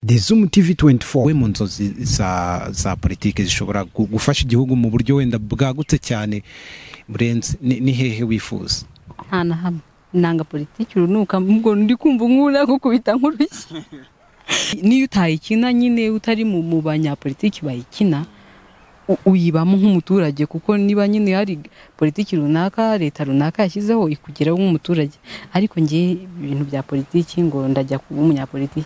The Zoom TV 24 we mu nzozi za politike zishobora gufasha igihugu mu buryo wenda bwagutse cyane burenze ni hehe wifuza? Nta na hamwe nanga politike urunuka mbwo ndi kumva nkura ko kubita nkurushye. Niyo utayikina nyine utari mu banyapolitiki bayikina uyibamo nk'umuturage, kuko niba nyine hari politiki runaka leta runaka yashyizeho ikugeraho nk'umuturage. Ariko ngiye ibintu bya politiki ngo ndajya kuba umunyapolitiki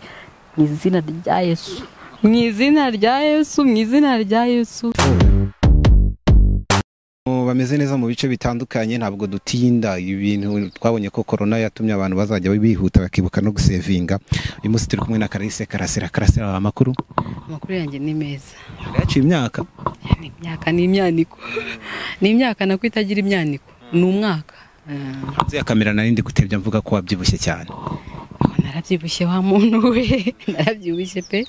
mu izina rya Yesu, mu izina rya Yesu, mu izina rya Yesu. Bameze neza mu bice bitandukanye, ntabwo dutinda ibintu. Twabonye ko corona yatumye abantu bazajya bihuta bakibuka no gusevinga. Uyu munsi turi kumwe na Clarisse Karasira. Amakuru yanjye ni meza. Yaciye imyaka ni imyaniko, ni imyaka nako itagira imyaniko, ni umwaka. Nzi kamera narindi gutebya mvuga ko wabyibushye cyane. Narabyibushye wa muntu we, narabyibushye pe,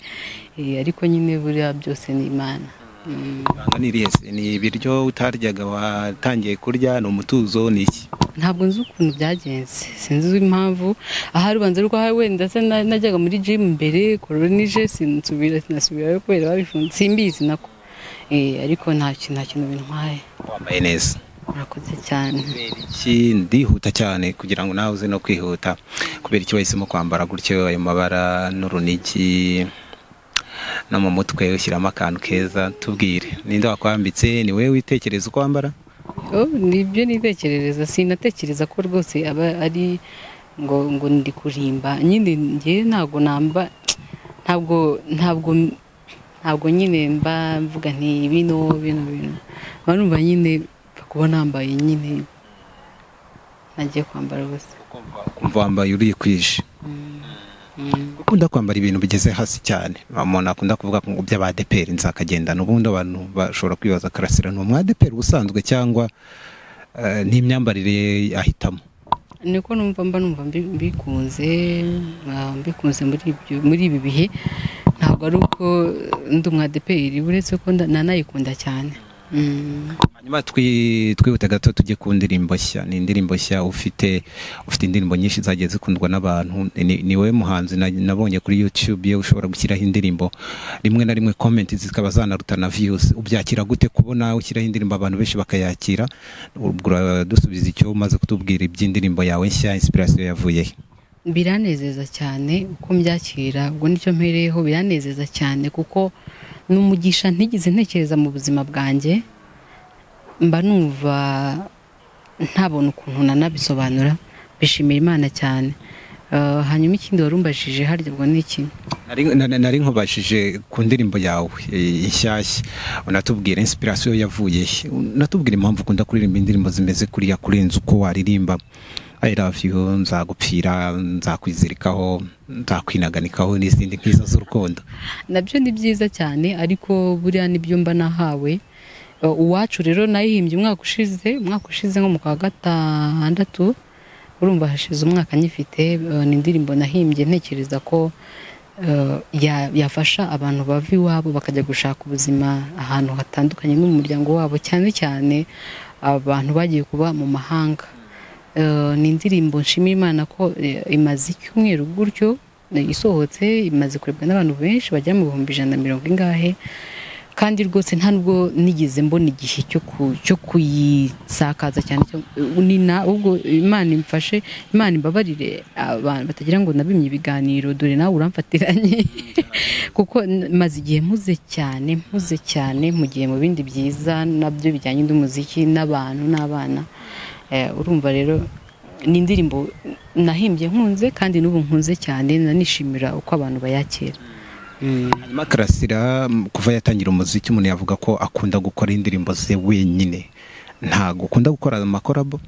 ariko nyine buriya byose ni Imana. Ni ibiryo utaryaga watangiye kurya, no mutuzo niki? Ntabwo nzi ukuntu byagenze, sinzi impamvu. Aha rubanza rwo wenda se najyaga muri gym mbere koronije sinasubirayo kubera babifunze, simbizi nako. Ariko nta kintu bintwaye. Wambaye neza. Murakoze cyane. Iki ndihuta cyane kugira ngo nawe uze no kwihuta. Kubera iki wahisemo kwambara gutyo ayo mabara n'urunigi no mu mutwe ushyiramo akantu keza? Tubwire, ninde wakwambitse? Ni wewe witekereza uko wambara? Nibyo nitekerereza, sinatekereza ko rwose aba ari ngo ndi kurimba. Nyine ngiye ntabwo nyine mba mvuga nti bino barumva nyine kuba nambaye nyine nagiye kwambara gusa. Kumva wambaye uri kwishe. Ukunda kwambara ibintu bigeze hasi cyane. Umuntu akunda kuvuga ngo by'abadeperi nzakagenda, n'ubundi abantu bashobora kwibaza Karasira no mwadeperi usanzwe cyangwa n'imyambarire ahitamo. Niko numva mbikunze muri ibi bihe. Ntabwo ari uko ndi umwadeperi, uretse ko nanayikunda cyane. Hanyuma twihute gato tujye ku ndirimbo nshya. Ni indirimbo nshya ufite indirimbo nyinshi zagiye zikundwa n'abantu. Ni wowe muhanzi nabonye kuri YouTube ye ushobora gushyiraho indirimbo rimwe na rimwe comment zikaba zanarutana views. Ubyakira gute kubona ushyiraho indirimbo abantu benshi bakayakira? Dusubiza icyo umaze kutubwira iby'indirimbo yawe nshya, inspiration yavuye he? Biranezeza cyane uko mbyakira, ubwo nicyo mpereyeho. Biranezeza cyane kuko n'umugisha ntigize ntekereza mu buzima bwanjye, mba numva ntabona ukuntu nanabisobanura. Bishimira Imana cyane. Hanyuma ikindi warumbajije harya ubwo niki? Nari nkubashije ku ndirimbo yawe inshyashya, unatubwira inspiration yavuye he, unatubwira impamvu ukunda kuririmba indirimbo zimeze kuriya kurenza uko waririmba I love you, nzagupfira, nzakwizirikaho, nzakwinaganikaho n'izindi nk'izo z'urukundo. Nabyo ni byiza cyane, ariko buriya nibyo mba nahawe. Uwacu rero nayihimbye umwaka ushize nko mu kwa gatandatu. Urumva hashize umwaka nyifite. Ni indirimbo nahimbye ntekereza ko yafasha abantu bava iwabo bakajya gushaka ubuzima ahantu hatandukanye n'umuryango wabo, cyane cyane abantu bagiye kuba mu mahanga. Ni indirimbo nshimira Imana ko imaze icyumweru gutyo isohotse, imaze kurebwa n'abantu benshi bagera mu 120 ingahe, kandi rwose nta nubwo nigeze mbona igihe cyo kuyisakaza cyane. Ubwo Imana imfashe, Imana imbabarire abantu batagira ngo nabimye ibiganiro, dore nawe uramfatiranye kuko maze igihe mpuze cyane mu gihe mu bindi byiza nabyo bijyanye n'umuziki n'abantu n'abana. Urumva rero ni indirimbo nahimbye nkunze, kandi n'ubu nkunze cyane, nanishimira uko abantu bayakira. Hanyuma Karasira kuva yatangira umuziki umuntu yavuga ko akunda gukora indirimbo ze wenyine, ntago ukunda gukora amakorabo?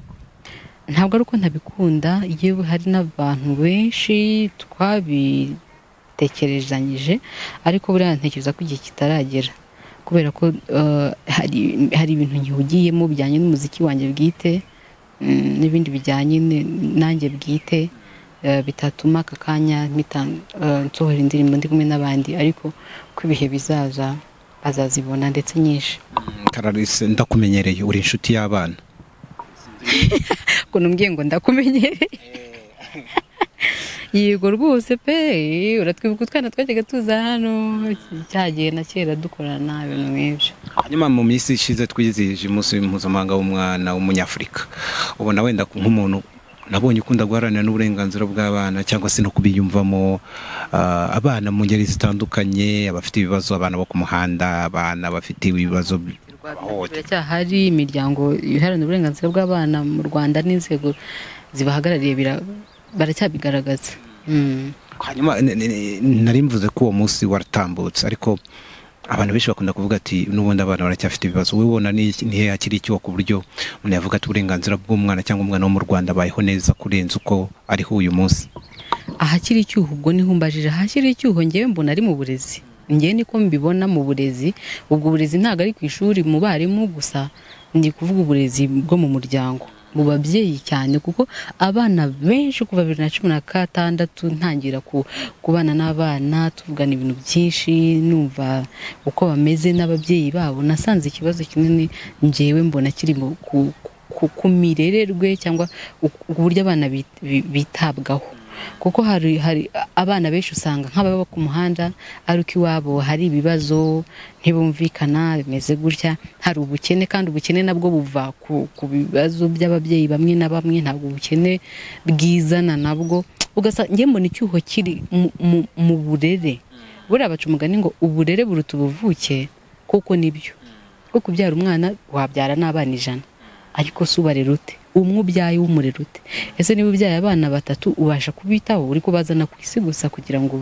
Ntabwo ari uko ntabikunda, yewe hari n'abantu benshi twabitekerezanyije, ariko buriya ntekereza ko igihe kitaragera, kubera ko hari ibintu nkihugiyemo bijyanye n'umuziki wanjye bwite n'ibindi bijyanye nanjye bwite, bitatuma aka kanya nsohora indirimbo ndi kumwe n'abandi, ariko ko ibihe bizaza bazazibona ndetse nyinshi. Clarisse, ndakumenyereye uri inshuti y'abana. Ko numbwiye ngo ndakumenyereye. yego rwose pe uratwibuka utwana twajyaga tuza hano cyagiye na kera dukorana ibintu nk'ibyo. Hanyuma mu minsi ishize twizihije umunsi mpuzamahanga w'umwana w'umunyafurika, ubona wenda nk'umuntu nabonye ukunda guharanira n'uburenganzira bw'abana cyangwa se no kubiyumvamo, abana mu ngeri zitandukanye, abafite ibibazo, abana bo ku muhanda, abana bafite ibibazo biracyahari. Imiryango iharanira uburenganzira bw'abana mu Rwanda n'inzego zibahagarariye baracyabigaragaza. Hanyuma nari mvuze ko uwo munsi waratambutse, ariko abantu benshi bakunda kuvuga ati n'ubundi abana baracyafite ibibazo. Wowe ubona nihe hakiri icyo ku buryo umuntu yavuga ati uburenganzira bw'umwana cyangwa umwana wo mu Rwanda abayeho neza kurenza uko ariho uyu munsi? Ahakiri icyuho, ubwo niho umbajije ahakiri icyuho, ngewe mbona ari mu burezi. Ngewe niko mbibona mu burezi. Ubwo burezi ntabwo ari ku ishuri mu barimu gusa, ndi kuvuga uburezi bwo mu muryango, mu babyeyi cyane, kuko abana benshi kuva 2016 ntangira kubana n'abana tuvugana ibintu byinshi, numva uko bameze n'ababyeyi babo, nasanze ikibazo kinini ngewe mbona kiri ku mirererwe cyangwa uburyo abana bitabwaho. Kuko hari abana benshi usanga nk'ababa ku muhanda ari uko iwabo hari ibibazo ntibumvikana bimeze gutya, hari ubukene, kandi ubukene nabwo buva ku bibazo by'ababyeyi bamwe na bamwe, ntabwo ubukene bwizana nabwo. Ugasanga ngiye mbona icyuho kiri mu burere. Buriya baca umugani ngo uburere buruta ubuvuke, kuko nibyo. Kuko kubyara umwana wabyara n'abana 100, ariko si ubarera ute? Umwe ubyaye w'umurera ute? Ese niba ubyaye abana 3 ubasha kubitaho, uri kubazana ku isi gusa kugira ngo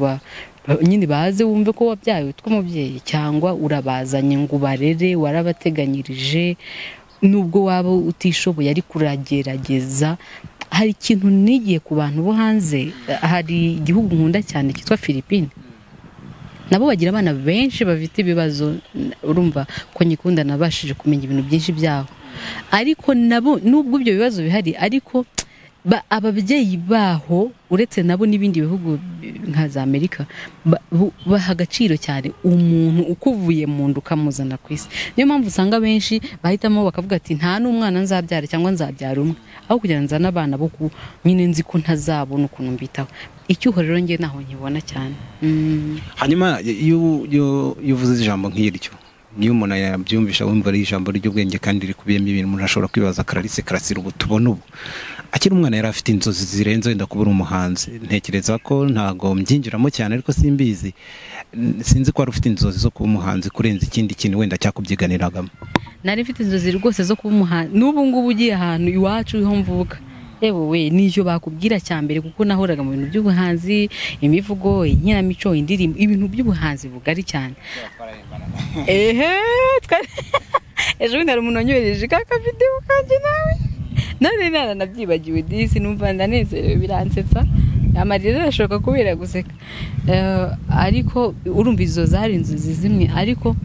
nyine baze wumve ko wabyaye utwo mubyeyi, cyangwa urabazanye ngo barere, warabateganyirije nubwo waba utishoboye ari kuragerageza. Hari ikintu nigiye ku bantu bo hanze, hari igihugu nkunda cyane cyitwa Philippines, nabo bagira abana benshi bafite ibibazo. Urumva ko nyikunda nabashije kumenya ibintu byinshi byabo, ariko nabo nubwo ibyo bibazo bihari, ariko ababyeyi baho uretse nabo n'ibindi bihugu nka za Amerika baha agaciro cyane umuntu ukuvuye mu nda ukamuzana ku isi. Niyo mpamvu usanga benshi bahitamo bakavuga ati nta n'umwana nzabyara cyangwa nzabyara umwe, aho kugira ngo nzane abana bo nyine nzi ko ntazabona ukuntu mbitaho. Icyuho rero nge naho nkibona cyane. Hanyuma iyo uvuze ijambo nk'iryo, niyo umuntu yabyumvisha wumva ari ijambo ry'ubwenge kandi rikubiyemo ibintu umuntu ashobora kwibaza karasira ubu tubona ubu. Akiri umwana yari afite inzozi zirenze wenda kuba umuhanzi. Ntekereza ko ntago mbyinjiramo cyane, ariko simbizi, sinzi ko wari ufite inzozi zo kuba umuhanzi kurenza ikindi kintu wenda cyakubyiganiragamo. Nari mfite inzozi rwose zo kuba umuhanzi. N'ubu ngubu ugiye ahantu iwacu ho mvuka, yewe n'icyo bakubwira cyambere, kuko nahoraga mu bintu by'ubuhanzi, imivugo, inkinamico, indirimbo, ibintu by'ubuhanzi bugari cyane. Ejo bundi hari umuntu wanyohereje kaka video kanje nawe nari nabyibagiwe disi, numva ndanezerewe biransetsa, amarira arashoka kubera guseka. Ariko urumva izo zari inzozi zimwe, ariko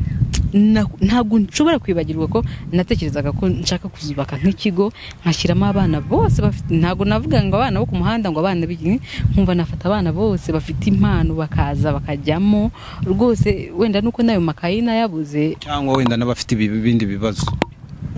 ntabwo nshobora kwibagirwa ko natekerezaga ko nshaka kuzubaka nk'ikigo nkashyiramo abana bose bafite, ntabwo navuga ngo abana bo ku muhanda ngo abana bigi, nkumva nafata abana bose bafite impano bakaza bakajyamo rwose, wenda nuko nayo makayi nayabuze, cyangwa wenda n'abafite ibindi bibazo.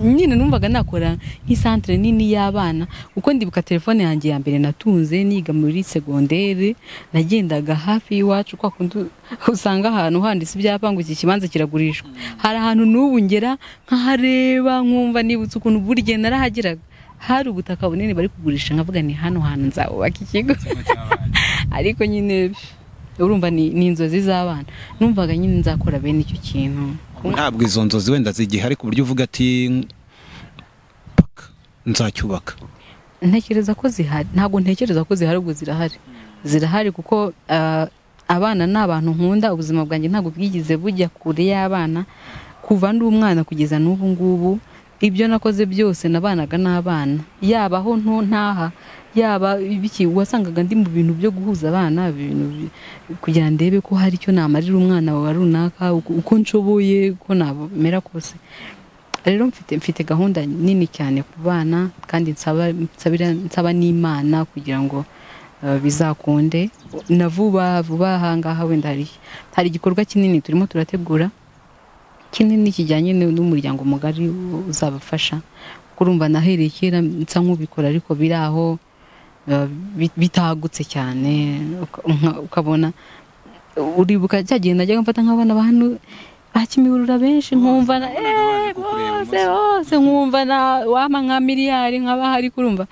Nyine numvaga nakora nk'isantre nini y'abana, uko ndibuka telefone yanjye ya mbere natunze niga muri secondaire, nagendaga hafi y'iwacu kwa kundu usanga ahantu handitse ibyapa ngo iki kibanza kiragurishwa. Hari ahantu n'ubu ngera nkahareba nkumva nibutse ukuntu burye narahageraga, hari ubutaka bunini bari kugurisha, nkavuga ni hano hantu nzabubaka ikigo. Ariko nyine urumva ni inzozi z'abana, numvaga nyine nzakora bene icyo kintu. Ntabwo izo nzozi wenda zigihari ku buryo uvuga ati nzacyubaka? Ntekereza ko zihari, ntabwo ntekereza ko zihari, ubwo zirahari kuko abana ni abantu nkunda. Ubuzima bwanjye ntabwo bwigize bujya kure y'abana, kuva ndi umwana kugeza n'ubu ngubu. Ibyo nakoze byose nabanaga n'abana, yaba aho ntaha, yaba ibiki, wasangaga ndi mu bintu byo guhuza abana, ibintu kugira ndebe ko hari icyo namarira umwana wa runaka, uko nshoboye, ko namera kose. Rero mfite gahunda nini cyane ku bana, kandi nsaba n'Imana kugira ngo bizakunde na vuba ahangaha. Wenda hari igikorwa kinini turimo turategura, kinini kijyanye n'umuryango mugari uzabafasha. Kurumva nahereye kera nsa nk'ubikora, ariko biri aho bitagutse cyane, ukabona uribuka cyagenda najya mfata nk'abana bantu bakimibirura benshi nkumva na bose nkumva na wama nka miliyari nk'abahari kurumva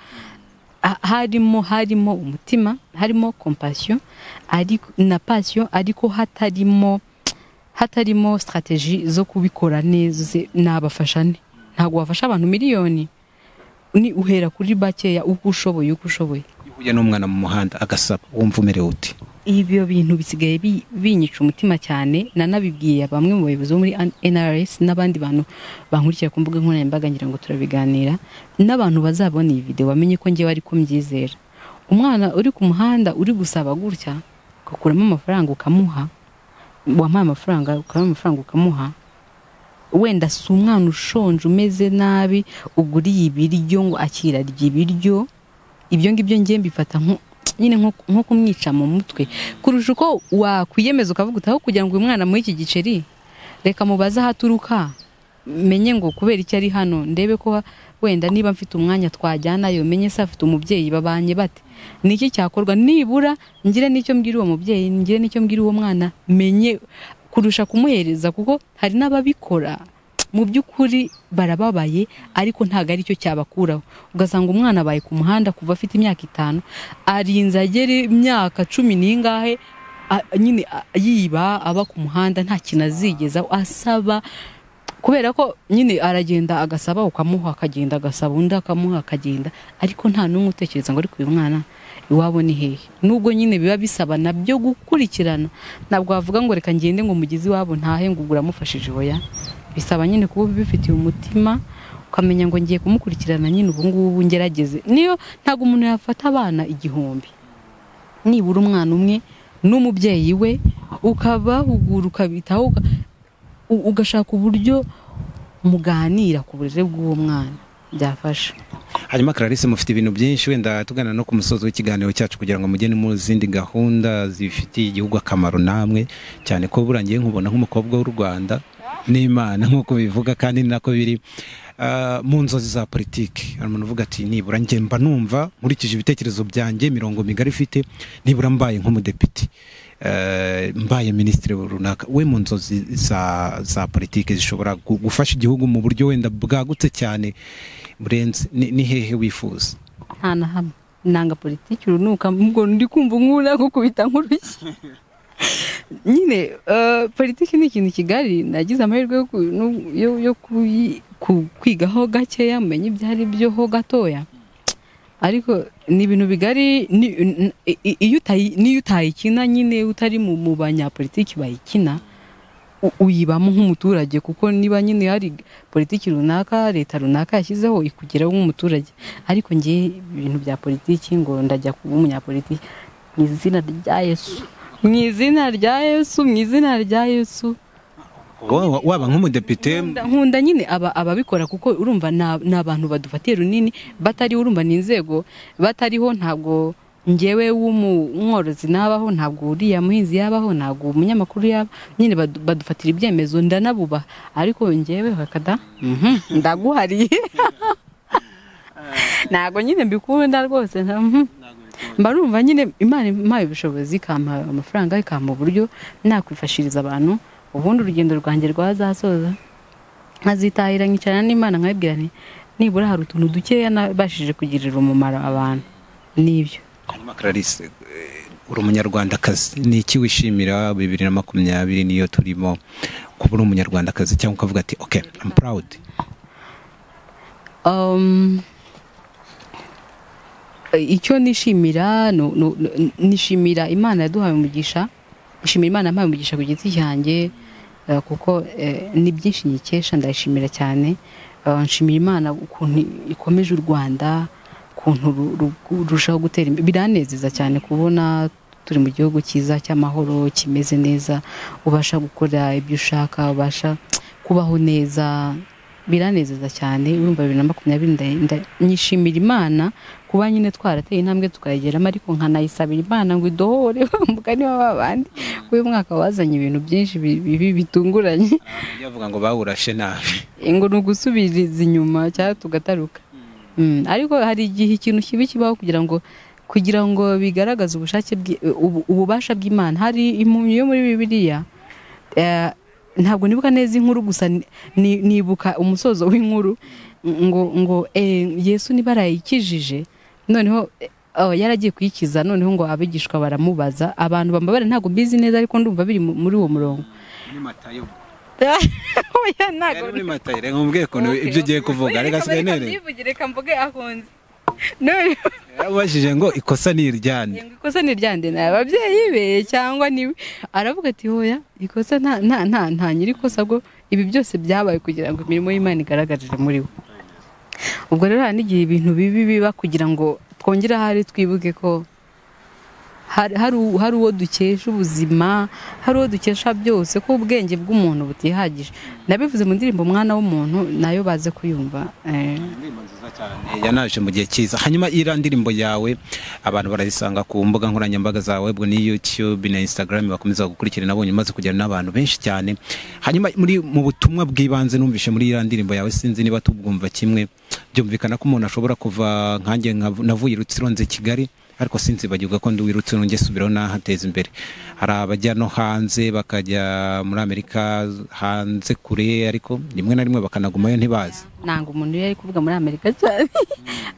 harimo umutima, harimo compassion ariko na passion, ariko hatarimo strategie zo kubikora neza. Nabafashane, ntago wafasha abantu miliyoni, ni uhera kuri bakeya uko ushoboye. Uhuye n'umwana mu muhanda agasaba, wumva umerewe uti? Ibyo bintu bisigaye binyica umutima cyane. Nanabibwiye bamwe mu bayobozi muri NRS n'abandi bantu bankurikira ku mbuga nkoranyambaga, ngira ngo turabiganira n'abantu bazabona iyi video bamenye ko ngewe ari ko mbyizera. Umwana uri ku muhanda uri gusaba gutya, ugakuramo amafaranga ukamuha, wampaye amafaranga ukamuha, wenda si umwana ushonje umeze nabi uguriye ibiryo ngo akirarya ibiryo, ibyo ngibyo ngiye mbifata nyine nko kumwica mu mutwe, kurusha uko wakwiyemeza ukavuga utaho kugira ngo uyu mwana muri iki giceri reka mubaze ahaturuka, menye ngo kubera icyo ari hano, ndebe ko wenda niba mfite umwanya twajyanayo, menye se afite umubyeyi babanye bate, niki cyakorwa, nibura ngire n'icyo mbwira uwo mubyeyi, ngire n'icyo mbwira uwo mwana, menye kurusha kumuhereza, kuko hari n'ababikora mu by'ukuri barababaye ariko ntago ari cyo cyabakuraho. Ugasanga umwana abaye ku muhanda kuva afite imyaka 5 arinze agere imyaka 10 n'ingahe, nyine yiba aba ku muhanda nta kinazigeza asaba, kubera ko nyine aragenda agasaba ukamuha, akagenda agasaba undi akamuha, akagenda, ariko nta n'umwe utekereza ngo ariko uyu mwana iwabo ni hehe. Nubwo nyine biba bisaba nabyo gukurikirana, ntabwo wavuga ngo reka ngende ngo mugizi wabo ntahe ngo uguramufashije hoya, bisaba nyine kuba bifitiye umutima, ukamenya ngo ngiye kumukurikirana nyine ubu ngubu ngerageze. Niyo ntago umuntu yafata abana 1000, nibura umwana umwe n'umubyeyi we ukabahugura, ukabitaho, ugashaka uburyo muganira ku burere bw'uwo mwana, byafasha. Hanyuma Clarisse, mufite ibintu byinshi, wenda tugana no ku musozo w'ikiganiro cyacu kugira ngo mugene mu zindi gahunda zifitiye igihugu akamaro namwe, cyane ko burangiye nkubona nk'umukobwa w'u Rwanda n'Imana nk'uko bivuga, kandi nako biri mu nzozi za politiki. Umuntu uvuga ati nibura njye mba numva nkurikije ibitekerezo byanjye mirongo migari ifite, nibura mbaye nk'umudepite, mbaye ministre runaka. We mu nzozi za politiki zishobora gufasha igihugu mu buryo wenda bwagutse cyane burenze, ni hehe wifuza? Nta na hamwe. Nanga politiki runuka, mbwo ndi kumva nkura gukubita nkurushye. Nyine politiki ni ikintu kigali, nagize amahirwe yo kwigaho gakeya, menye ibyari byo ho gatoya, ariko ni ibintu bigari. Iyo utayikina nyine utari mu banyapolitiki bayikina, uyibamo nk'umuturage, kuko niba nyine hari politiki runaka leta runaka yashyizeho ikugeraho nk'umuturage. Ariko ngiye ibintu bya politiki ngo ndajya kuba umunyapolitiki, mu izina rya Yesu, mu izina rya Yesu, mu izina rya Yesu. Waba nk'umudepite nkunda nyine ababikora, kuko urumva n'abantu badufatiye runini, batari urumva n'inzego batariho, ntabwo ngewe w'umworozi nabaho, ntabwo uriya muhinzi yabaho, ntabwo umunyamakuru yaba, nyine badufatira ibyemezo, ndanabuba, ariko ngewe hakada ndaguhariye ntabwo nyine mbikunda rwose. Mbarumva nyine Imana impaye ubushobozi, ikampa amafaranga, ikampa uburyo nakwifashiriza abantu, ubundi urugendo rwanjye rwazasoza nkazitahira nkicarana n'Imana nkabibwira nti nibura hari utuntu dukeya nabashije kugirira umumaro abantu. Nibyo. Hanyuma Clarisse, uri umunyarwandakazi, ni iki wishimira 2020 niyo turimo, kuba uri umunyarwandakazi cyangwa ukavuga ati okay, I'm proud? Icyo nishimira nishimira Imana yaduhaye umugisha, nishimira Imana yampaye umugisha ku giti cyanjye, kuko ni byinshi nyikesha, ndayishimira cyane. Nshimira Imana ukuntu ikomeje u Rwanda, ukuntu rushaho gutera imbere. Biranezeza cyane kubona turi mu gihugu cyiza cy'amahoro, kimeze neza, ubasha gukora ibyo ushaka, ubasha kubaho neza, biranezeza cyane. Urumva 2020 nyishimira Imana kuba nyine twarateye intambwe tukayegeramo, ariko nkanayisabira Imana ngo idohore mugani w'abandi. Uyu mwaka wazanye ibintu byinshi bitunguranye, yavuga ngo bawurashe nabi, ngo nugusubiriza inyuma cyangwa tugataruka. Ariko hari igihe ikintu kibi kibaho kugira ngo kugira ngo bigaragaze ubushake ububasha bw'Imana. Hari impumyi yo muri Bibiliya, ntabwo nibuka neza inkuru, gusa nibuka umusozo w'inkuru ngo Yesu niba arayikijije, noneho yaragiye kuyikiza, noneho ngo abigishwa baramubaza, abantu bambabara ntabwo mbizi neza ariko ndumva biri muri uwo murongo. Ni Matayo. Oya ntabwo muri Matayo, reka mbwiye ko ibyo ugiye kuvuga, reka sigaye nere. Reka mvuge akonze. None yabajije ngo ikosa ni iryande. Ikosa ni iryande, ababyeyi be cyangwa niwe? Aravuga ati hoya, ikosa nta nyiri ikosa, ngo ibi byose byabaye kugira ngo imirimo y'Imana igaragarire muri we. Ubwo rero hari n'igihe ibintu bibi biba kugira ngo twongere ahari twibuke ko hari uwo dukesha ubuzima, hari uwo dukesha byose, ko ubwenge bw'umuntu butihagije. Nabivuze mu ndirimbo Mwana w'umuntu, nayo baze kuyumva. Indirimbo nziza cyane yanaje mu gihe cyiza. Hanyuma ira ndirimbo yawe abantu barazisanga ku mbuga nkoranyambaga zawe, bwo ni YouTube na Instagram, bakomeza gukurikira, nabonye maze kugera n'abantu benshi cyane. Hanyuma mu butumwa bw'ibanze numvishe muri ira ndirimbo yawe, sinzi niba tubwumva kimwe, byumvikana ko umuntu ashobora kuva nkanjye navuye Rutsiro nze Kigali, ariko sinzi bagirwa ko ndi wirutse nonge subiraho nahateza imbere. Hari abajya no hanze bakajya muri Amerika hanze kure, ariko rimwe na rimwe bakanagumayo ntibazi. Nanga umuntu yari kuvuga muri Amerika cyane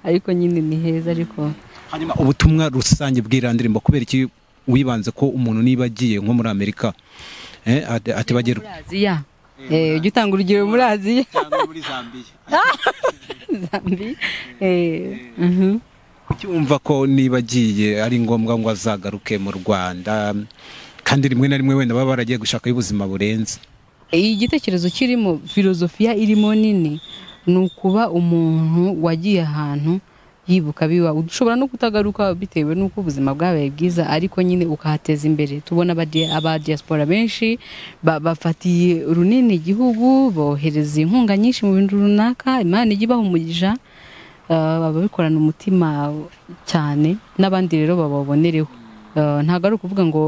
ariko nyine ni heza. Ariko hanyuma ubutumwa rusange bw'irandirimbo, kubera iki wibanze ko umuntu niba agiye nko muri Amerika ati bagera muri Aziya, ujye utanga urugero muri Aziya cyangwa muri Zambia. Cyumva ko niba agiye ari ngombwa ngo azagaruke mu Rwanda, kandi rimwe na rimwe wenda baba baragiye gushaka y'ubuzima burenze. Igitekerezo kirimo, filozofiya irimo nini, ni ukuba umuntu wagiye ahantu yibuka biba, ushobora no kutagaruka bitewe n'uko ubuzima bwabaye bwiza, ariko nyine ukahateza imbere. Tubona aba diaspora benshi bafatiye runini igihugu, bohereza inkunga nyinshi mu bintu runaka, Imana ijya ibaha umugisha, babikorana umutima cyane, n'abandi rero bababonereho. Ntabwo ari ukuvuga ngo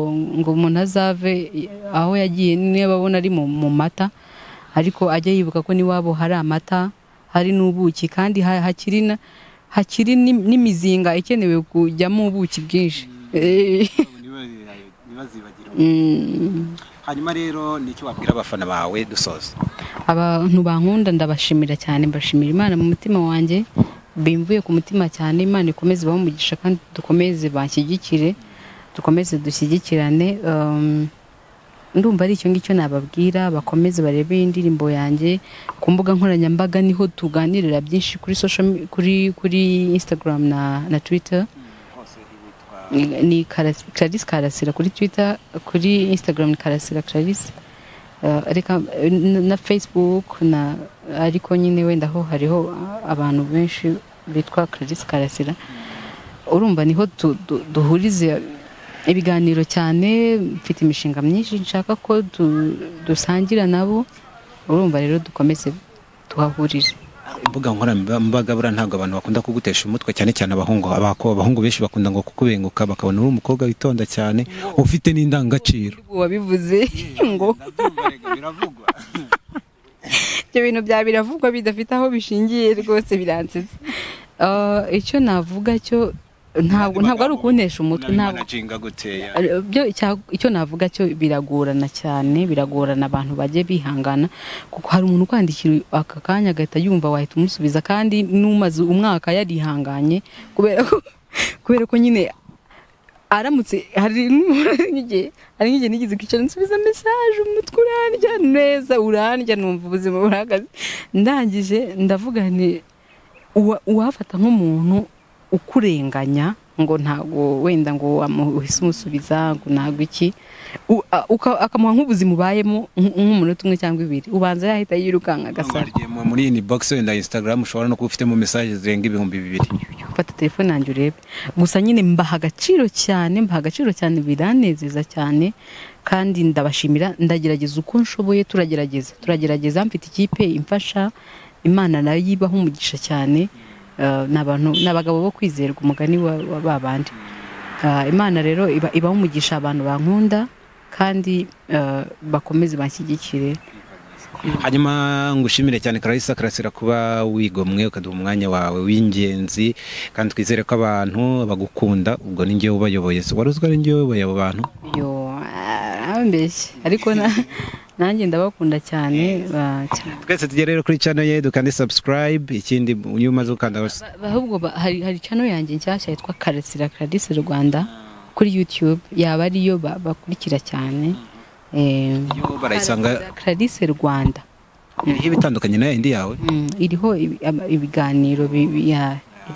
umuntu azave aho yagiye niba abona ari mu mata, ariko ajya yibuka ko niwabo hari amata, hari n'ubuki, kandi hakiri n'imizinga ikenewe kujyamo ubuki bwinshi. Hanyuma rero nicyo wabwira abafana bawe dusoza? Abantu bankunda ndabashimira cyane, mbashimira Imana mu mutima wanjye, bimvuye ku mutima cyane. Imana ikomeze bamugisha, kandi dukomeze banshyigikire, dukomeze dushyigikirane. Ndumva ari icyo ngicyo nababwira. Bakomeze barebe indirimbo yanjye ku mbuga nkoranyambaga, niho tuganirira byinshi, kuri Instagram na Twitter. Ni Clarisse Karasira kuri Twitter, kuri Instagram ni Karasira Clarisse, reka na Facebook ariko nyine wenda ho hariho abantu benshi bitwa Clarisse Karasira. Urumva niho duhurize ibiganiro cyane. Mfite imishinga myinshi nshaka ko dusangira nabo, urumva rero dukomeze tuhahurire. Imbuga nkoranyambaga bura ntabwo abantu bakunda kugutesha umutwe, cyane cyane abahungu benshi bakunda ngo kukubenguka, bakabona uri umukobwa witonda cyane, ufite n'indangagaciro. Wabivuze ngo biravugwa. Ibyo bintu biravugwa bidafite aho bishingiye, rwose biransetsa. Icyo navuga cyo ntabwo ari ukuntesha umutwe, icyo navuga cyo biragorana cyane, biragorana abantu bajye bihangana, kuko hari umuntu ukwandikira aka kanya agahita yumva wahita umusubiza, kandi n'umaze umwaka yarihanganye, kubera ko nyine aramutse hari n'igihe nigize kwicara nsubiza message, umutwe urandya neza, urandya, numva ubuzima burahagaze. Ndangije ndavuga nti uwafata nk'umuntu ukurenganya ngo ntago wenda ngo uhise umusubiza ngo ntago iki, akamuha nk'ubuzima ubayemo nk'umunota umwe cyangwa ibiri, ubanza yahita yirukanka agasara. Muri inbox wenda Instagram ushobora no kuba ufitemo message zirenga 2,000. Fata telefone yanjye urebe. Gusa nyine mbaha agaciro cyane, biranezeza cyane, kandi ndabashimira. Ndagerageza uko nshoboye, turagerageza. Mfite ikipe imfasha, Imana nayo yibaho umugisha cyane. N'abagabo bo kwizerwa, umugani wa babandi. Imana rero ibaho umugisha abantu bankunda, kandi bakomeze banshyigikire. hanyuma ngushimire cyane Clarisse Karasira kuba wigomwe ukaduha umwanya wawe w'ingenzi kandi twizere ko abantu bagukunda ubwo ni njyewe ubayoboye wari uzwi ari njyewe ubayoboye abo bantu mbeshye ariko nanjye ndabakunda cyane twese tugere rero kuri channel ye dukande subscribe ikindi iyo umaze gukanda ahubwo hari channel yanjye nshyashya yitwa Karasira Clarisse Rwanda kuri YouTube yaba ariyo bakurikira cyane yo barayisanga Clarisse Rwanda iriho ibitandukanye na indi yawe iriho ibiganiro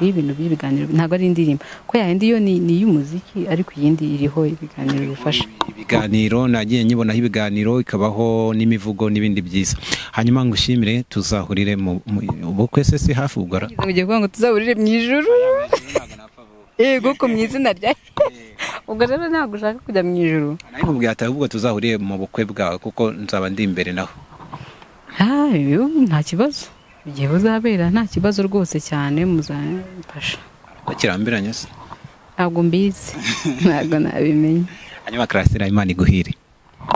ibintu by'ibiganiro ntabwo ari indirimbo ko yindi yo ni y'umuziki ariko iyindi iriho ibiganiro bifasha ibiganiro nagiye nyibonaho ibiganiro ikabaho n'imivugo n'ibindi byiza hanyuma ngushimire tuzahurire mu bukwe se si hafi ugora ugiye kuvuga ngo tuzahurire mu ijuru yego ko mu izina rya ubwo rero ntabwo ushaka kujya mu ijuru ariko mbwiye ati ahubwo tuzahurire mu bukwe bwawe kuko nzaba ndi imbere naho nta kibazo igihe buzabera nta kibazo rwose cyane muzamfasha bakirambiranye se ntabwo mbizi ntabwo nabimenye hanyuma Clarisse Imana iguhire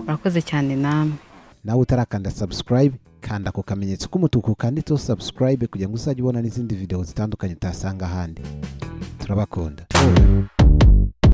urakoze cyane nawe utarakanda subscribe kanda ku kamenyetso k'umutuku kanditseho subscribe kugira ngo uzajye ubona n'izindi video zitandukanye utasanga ahandi turabakunda